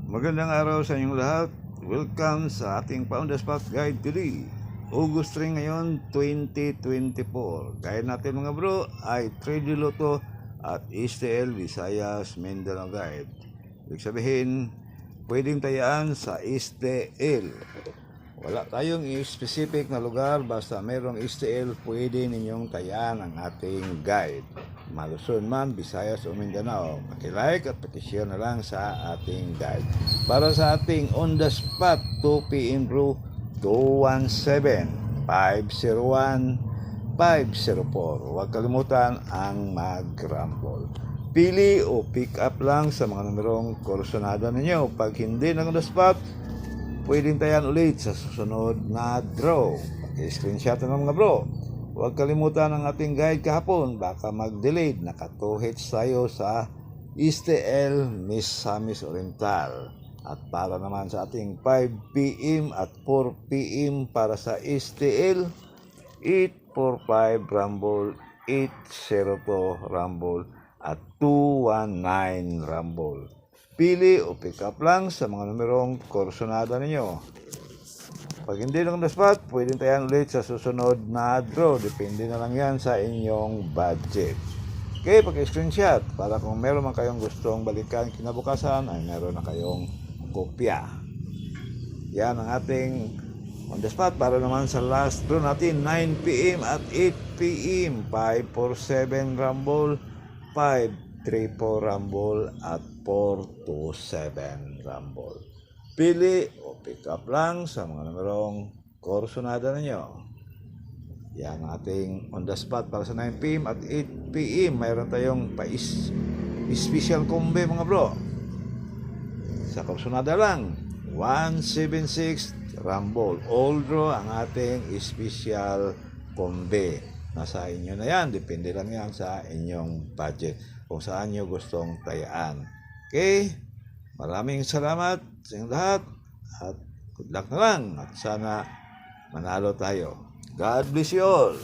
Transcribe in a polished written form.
Magandang araw sa inyong lahat. Welcome sa ating Pound the Spot Guide today. August 3 ngayon, 2024. Guide natin mga bro ay Trade Lotto at STL Visayas Mindanao Guide. Ibig sabihin, pwedeng tayaan sa STL. Wala tayong specific na lugar, basta merong STL, pwede ninyong tayaan ang ating guide. Maluson man, Visayas o Mindanao. Paki-like at paki-share na lang sa ating guide. Para sa ating on the spot 2 PM bro, 217-501-504. Huwag kalimutan ang mag-rumble. Pili o pick up lang sa mga numerong kursunada ninyo. Pag hindi na on the spot, pwedeng tayan ulit sa susunod na draw. Paki-screenshot na mga bro. Huwag kalimutan ang ating guide kahapon. Baka mag-delayed. Naka 2 hits tayo sa STL Misamis Oriental. At para naman sa ating 5 PM at 4 PM para sa STL, 845 Rumble, 802 Rumble at 219 Rumble. Pili o pick up lang sa mga numerong kursunada ninyo. Pag hindi lang na spot, pwedeng tayan ulit sa susunod na draw. Depende na lang yan sa inyong budget. Okay, pag-screenshot para kung meron man kayong gustong balikan kinabukasan, ay meron na kayong kopya. Yan ang ating on the spot. Para naman sa last draw natin, 9 PM at 8 PM, 547 Rumble, 534 Rumble at 427 Rumble. Pili o pick up lang sa mga numerong kursunada ninyo. Yan ang ating on the spot para sa 9 PM at 8 PM. Mayroon tayong special combo mga bro. Sa kursunada lang, 176 Rumble. All draw ang ating special combo. Nasa inyo na yan. Depende lang yan sa inyong budget. Kung saan nyo gustong tayaan. Okay? Maraming salamat sa inyong lahat at good luck na lang at sana manalo tayo. God bless you all.